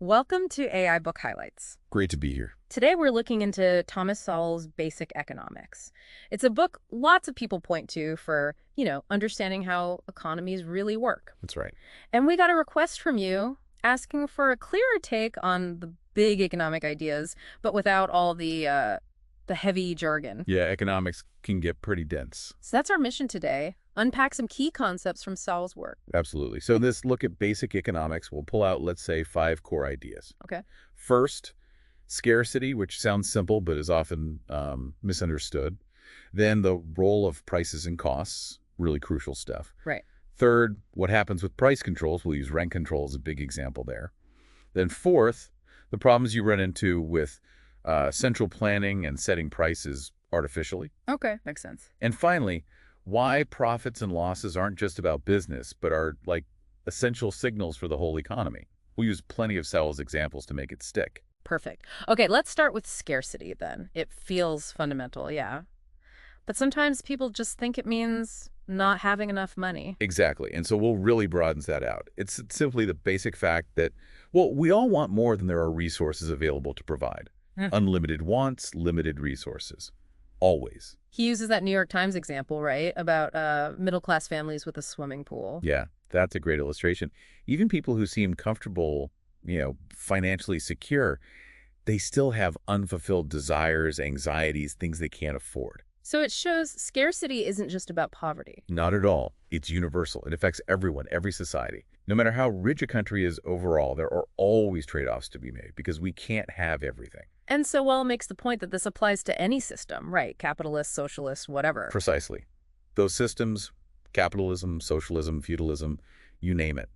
Welcome to AI Book Highlights. Great to be here. Today we're looking into Thomas Sowell's Basic Economics. It's a book lots of people point to for, understanding how economies really work. That's right. And we got a request from you asking for a clearer take on the big economic ideas, but without all the heavy jargon. Yeah, economics can get pretty dense. So that's our mission today. Unpack some key concepts from Sowell's work. Absolutely. So this look at basic economics, we'll pull out, let's say, 5 core ideas. Okay. First, scarcity, which sounds simple but is often misunderstood. Then the role of prices and costs, really crucial stuff. Right. Third, what happens with price controls. We'll use rent control as a big example there. Then fourth, the problems you run into with central planning and setting prices artificially. Okay, makes sense. And finally, why profits and losses aren't just about business, but are like essential signals for the whole economy. We'll use plenty of Sowell's examples to make it stick. Perfect. Okay, let's start with scarcity then. It feels fundamental, yeah. But sometimes people just think it means not having enough money. Exactly. And so we'll really broaden that out. It's simply the basic fact that, well, we all want more than there are resources available to provide. Unlimited wants, limited resources. Always. He uses that New York Times example, right, about middle-class families with a swimming pool. Yeah, that's a great illustration. Even people who seem comfortable, financially secure, they still have unfulfilled desires, anxieties, things they can't afford. So it shows scarcity isn't just about poverty. Not at all. It's universal. It affects everyone, every society. No matter how rich a country is overall, there are always trade-offs to be made because we can't have everything. And Sowell makes the point that this applies to any system, right? Capitalist, socialist, whatever. Precisely. Those systems, capitalism, socialism, feudalism, you name it.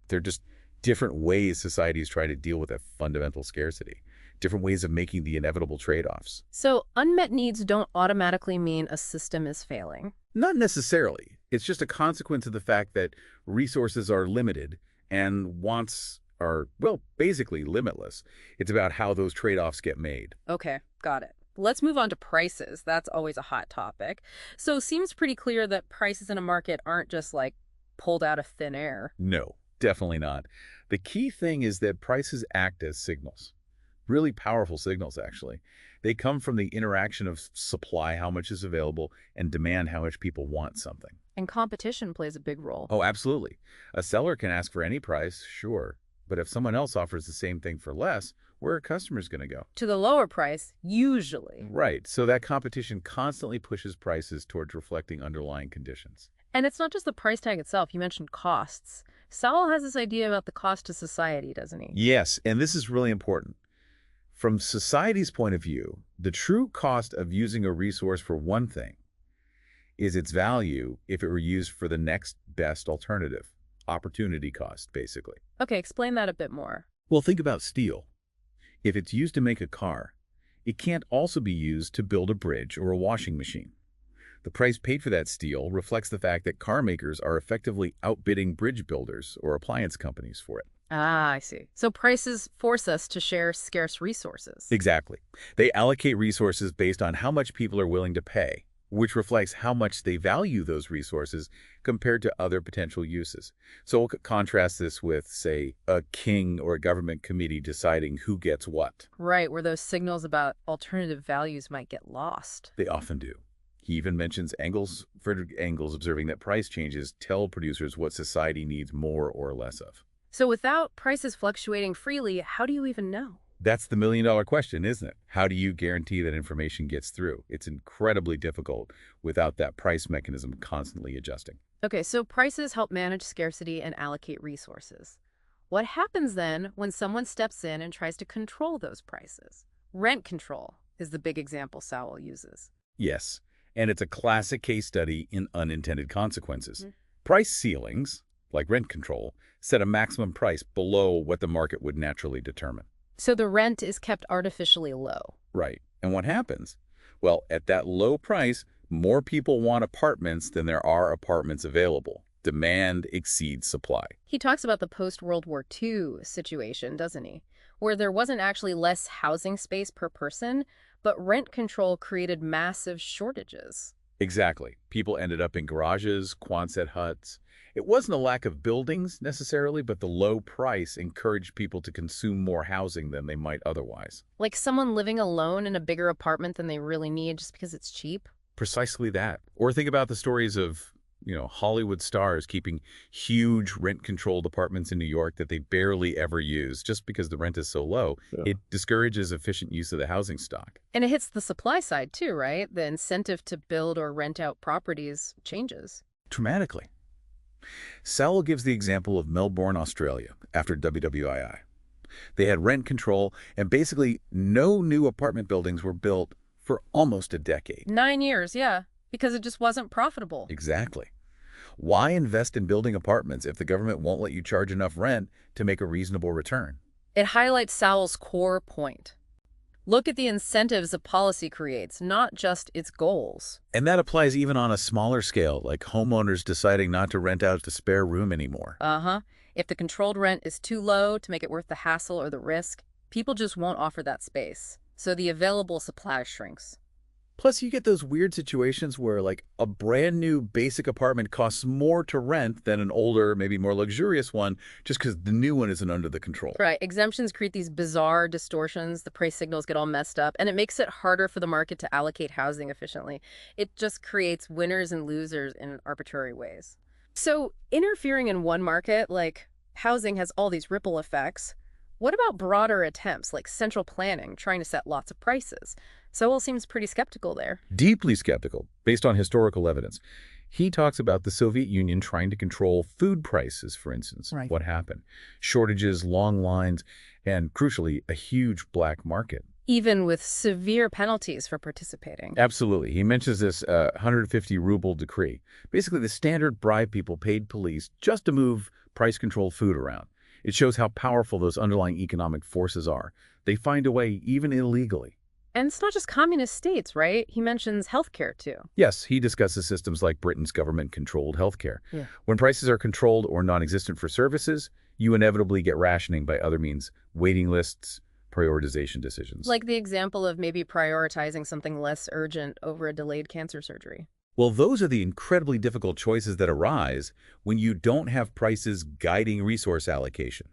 They're just different ways societies try to deal with that fundamental scarcity, different ways of making the inevitable trade-offs. So unmet needs don't automatically mean a system is failing. Not necessarily. It's just a consequence of the fact that resources are limited and wants are, well, basically limitless. It's about how those trade-offs get made. Okay, got it. Let's move on to prices. That's always a hot topic. So it seems pretty clear that prices in a market aren't just like pulled out of thin air. No, definitely not. The key thing is that prices act as signals. Really powerful signals, actually. They come from the interaction of supply, how much is available, and demand, how much people want something. And competition plays a big role. Oh, absolutely. A seller can ask for any price, sure. But if someone else offers the same thing for less, where are customers going to go? To the lower price, usually. Right. So that competition constantly pushes prices towards reflecting underlying conditions. And it's not just the price tag itself. You mentioned costs. Sowell has this idea about the cost to society, doesn't he? Yes, and this is really important. From society's point of view, the true cost of using a resource for one thing is its value if it were used for the next best alternative. Opportunity cost, basically. Okay, explain that a bit more. Well, think about steel. If it's used to make a car, it can't also be used to build a bridge or a washing machine. The price paid for that steel reflects the fact that car makers are effectively outbidding bridge builders or appliance companies for it. Ah, I see. So prices force us to share scarce resources. Exactly. They allocate resources based on how much people are willing to pay, which reflects how much they value those resources compared to other potential uses. So we'll contrast this with, say, a king or a government committee deciding who gets what. Right, where those signals about alternative values might get lost. They often do. He even mentions Frederick Engels observing that price changes tell producers what society needs more or less of. So without prices fluctuating freely, how do you even know? That's the million-dollar question, isn't it? How do you guarantee that information gets through? It's incredibly difficult without that price mechanism constantly adjusting. Okay, so prices help manage scarcity and allocate resources. What happens then when someone steps in and tries to control those prices? Rent control is the big example Sowell uses. Yes, and it's a classic case study in unintended consequences. Price ceilings, like rent control, set a maximum price below what the market would naturally determine. So the rent is kept artificially low. Right. And what happens? Well, at that low price, more people want apartments than there are apartments available. Demand exceeds supply. He talks about the post-World War II situation, doesn't he? Where there wasn't actually less housing space per person, but rent control created massive shortages. Exactly. People ended up in garages, Quonset huts. It wasn't a lack of buildings necessarily, but the low price encouraged people to consume more housing than they might otherwise. Like someone living alone in a bigger apartment than they really need just because it's cheap? Precisely that. Or think about the stories of, Hollywood stars keeping huge rent-controlled apartments in New York that they barely ever use just because the rent is so low. Yeah. It discourages efficient use of the housing stock. And it hits the supply side too, right? The incentive to build or rent out properties changes. Dramatically. Sowell gives the example of Melbourne, Australia, after WWII. They had rent control, and basically no new apartment buildings were built for almost a decade. 9 years, yeah, because it just wasn't profitable. Exactly. Why invest in building apartments if the government won't let you charge enough rent to make a reasonable return? It highlights Sowell's core point. Look at the incentives a policy creates, not just its goals. And that applies even on a smaller scale, like homeowners deciding not to rent out the spare room anymore. Uh-huh. If the controlled rent is too low to make it worth the hassle or the risk, people just won't offer that space. So the available supply shrinks. Plus, you get those weird situations where, like, a brand new basic apartment costs more to rent than an older, maybe more luxurious one, just because the new one isn't under the control. Right. Exemptions create these bizarre distortions. The price signals get all messed up, and it makes it harder for the market to allocate housing efficiently. It just creates winners and losers in arbitrary ways. So interfering in one market, like housing, has all these ripple effects. What about broader attempts, like central planning, trying to set lots of prices? Sowell seems pretty skeptical there. Deeply skeptical, based on historical evidence. He talks about the Soviet Union trying to control food prices, for instance. Right. What happened? Shortages, long lines, and crucially, a huge black market. Even with severe penalties for participating. Absolutely. He mentions this 150 ruble decree. Basically, the standard bribe people paid police just to move price-controlled food around. It shows how powerful those underlying economic forces are. They find a way, even illegally. And it's not just communist states, right? He mentions healthcare, too. Yes, he discusses systems like Britain's government-controlled healthcare. Yeah. When prices are controlled or non-existent for services, you inevitably get rationing by other means, waiting lists, prioritization decisions. Like the example of maybe prioritizing something less urgent over a delayed cancer surgery. Well, those are the incredibly difficult choices that arise when you don't have prices guiding resource allocation.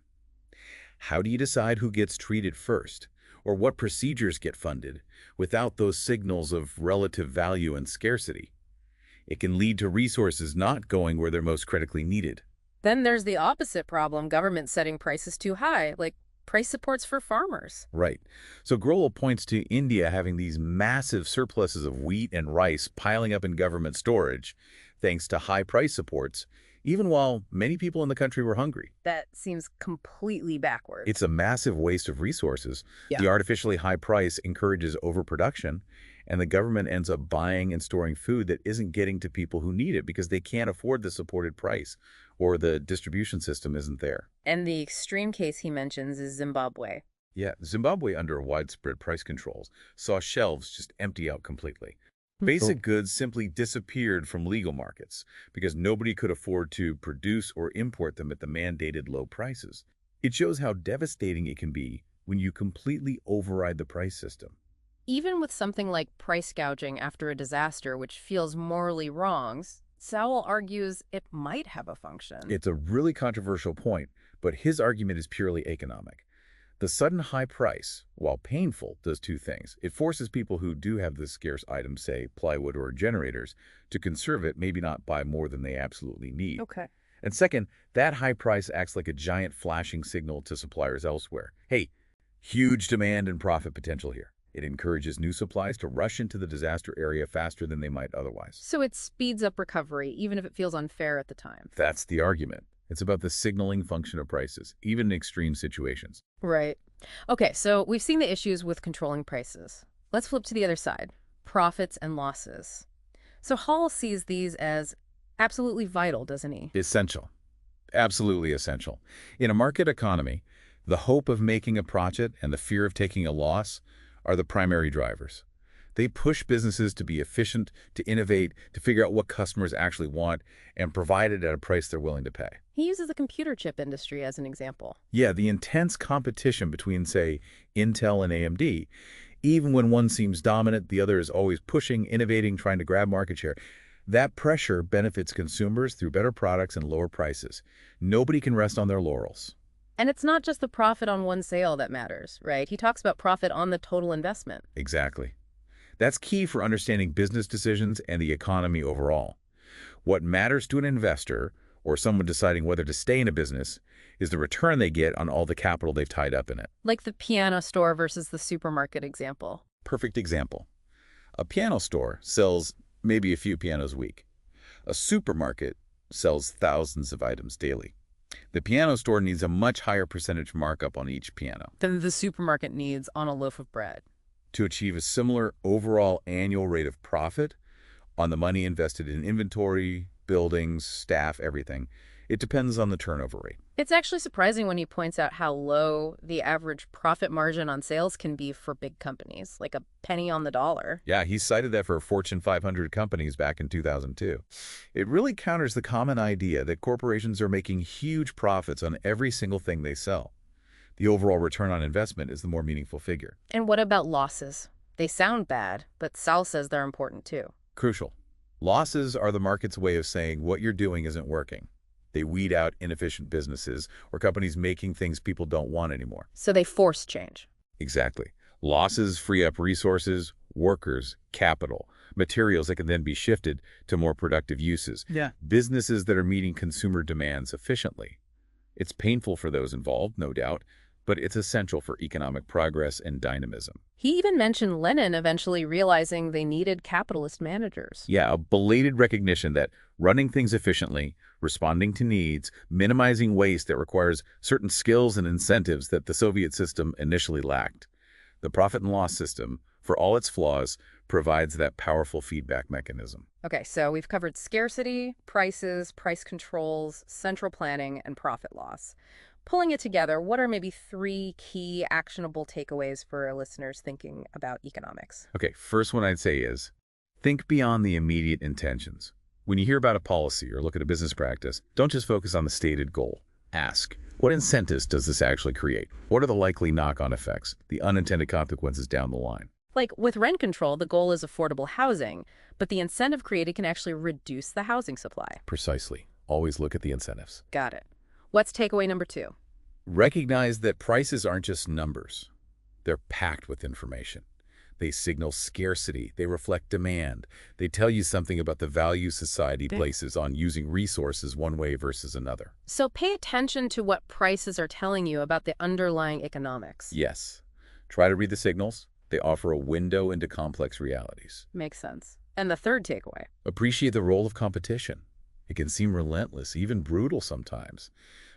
How do you decide who gets treated first, or what procedures get funded, without those signals of relative value and scarcity? It can lead to resources not going where they're most critically needed. Then there's the opposite problem, government setting prices too high, like price supports for farmers. Right. So Growell points to India having these massive surpluses of wheat and rice piling up in government storage, thanks to high price supports, even while many people in the country were hungry. That seems completely backwards. It's a massive waste of resources. Yeah. The artificially high price encourages overproduction, and the government ends up buying and storing food that isn't getting to people who need it because they can't afford the supported price, or the distribution system isn't there. And the extreme case he mentions is Zimbabwe. Yeah, Zimbabwe, under widespread price controls, saw shelves just empty out completely. Basic goods simply disappeared from legal markets because nobody could afford to produce or import them at the mandated low prices. It shows how devastating it can be when you completely override the price system. Even with something like price gouging after a disaster, which feels morally wrong, Sowell argues it might have a function. It's a really controversial point, but his argument is purely economic. The sudden high price, while painful, does two things. It forces people who do have this scarce item, say plywood or generators, to conserve it, maybe not buy more than they absolutely need. Okay. And second, that high price acts like a giant flashing signal to suppliers elsewhere. Hey, huge demand and profit potential here. It encourages new supplies to rush into the disaster area faster than they might otherwise. So it speeds up recovery, even if it feels unfair at the time. That's the argument. It's about the signaling function of prices, even in extreme situations. Right. Okay, so we've seen the issues with controlling prices. Let's flip to the other side, profits and losses. So Hall sees these as absolutely vital, doesn't he? Essential. Absolutely essential. In a market economy, the hope of making a profit and the fear of taking a loss are the primary drivers. They push businesses to be efficient, to innovate, to figure out what customers actually want, and provide it at a price they're willing to pay. He uses the computer chip industry as an example. Yeah, the intense competition between, say, Intel and AMD, Even when one seems dominant, the other is always pushing, innovating, trying to grab market share. That pressure benefits consumers through better products and lower prices. Nobody can rest on their laurels. And it's not just the profit on one sale that matters, right? He talks about profit on the total investment. Exactly. That's key for understanding business decisions and the economy overall. What matters to an investor, or someone deciding whether to stay in a business, is the return they get on all the capital they've tied up in it. Like the piano store versus the supermarket example. Perfect example. A piano store sells maybe a few pianos a week. A supermarket sells thousands of items daily. The piano store needs a much higher percentage markup on each piano Than the supermarket needs on a loaf of bread. to achieve a similar overall annual rate of profit on the money invested in inventory, buildings, staff, everything. It depends on the turnover rate. It's actually surprising when he points out how low the average profit margin on sales can be for big companies, like a penny on the dollar. Yeah, he cited that for Fortune 500 companies back in 2002. It really counters the common idea that corporations are making huge profits on every single thing they sell. The overall return on investment is the more meaningful figure. And what about losses? They sound bad, but Sal says they're important too. Crucial. Losses are the market's way of saying what you're doing isn't working. They weed out inefficient businesses or companies making things people don't want anymore. So they force change. Exactly. Losses free up resources, workers, capital, materials that can then be shifted to more productive uses. Yeah. Businesses that are meeting consumer demands efficiently. It's painful for those involved, no doubt, but it's essential for economic progress and dynamism. He even mentioned Lenin eventually realizing they needed capitalist managers. Yeah, a belated recognition that running things efficiently, responding to needs, minimizing waste that requires certain skills and incentives that the Soviet system initially lacked. The profit and loss system, for all its flaws, provides that powerful feedback mechanism. Okay, so we've covered scarcity, prices, price controls, central planning, and profit loss. Pulling it together, what are maybe 3 key actionable takeaways for our listeners thinking about economics? Okay, first one I'd say is, think beyond the immediate intentions. When you hear about a policy or look at a business practice, don't just focus on the stated goal. Ask, what incentives does this actually create? What are the likely knock-on effects, the unintended consequences down the line? Like with rent control, the goal is affordable housing, but the incentive created can actually reduce the housing supply. Precisely. Always look at the incentives. Got it. What's takeaway number 2? Recognize that prices aren't just numbers. They're packed with information. They signal scarcity. They reflect demand. They tell you something about the value society places on using resources one way versus another. So pay attention to what prices are telling you about the underlying economics. Yes. Try to read the signals. They offer a window into complex realities. Makes sense. And the third takeaway? Appreciate the role of competition. It can seem relentless, even brutal sometimes.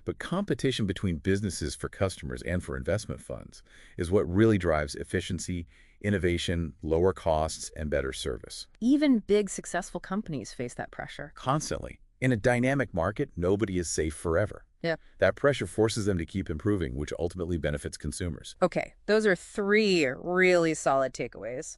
But competition between businesses for customers and for investment funds is what really drives efficiency, innovation, lower costs, and better service. Even big, successful companies face that pressure. Constantly. In a dynamic market, nobody is safe forever. Yeah. That pressure forces them to keep improving, which ultimately benefits consumers. Okay, those are 3 really solid takeaways.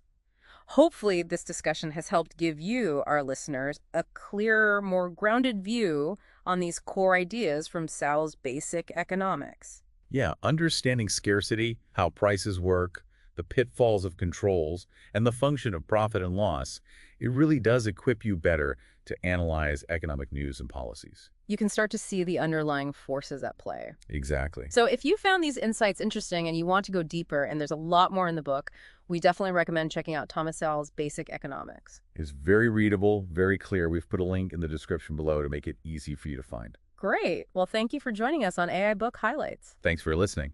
Hopefully, this discussion has helped give you, our listeners, a clearer, more grounded view on these core ideas from Sowell's Basic Economics. Yeah, understanding scarcity, how prices work, the pitfalls of controls, and the function of profit and loss, it really does equip you better to analyze economic news and policies. You can start to see the underlying forces at play. Exactly. So if you found these insights interesting and you want to go deeper, and there's a lot more in the book, we definitely recommend checking out Thomas Sowell's Basic Economics. It's very readable, very clear. We've put a link in the description below to make it easy for you to find. Great. Well, thank you for joining us on AI Book Highlights. Thanks for listening.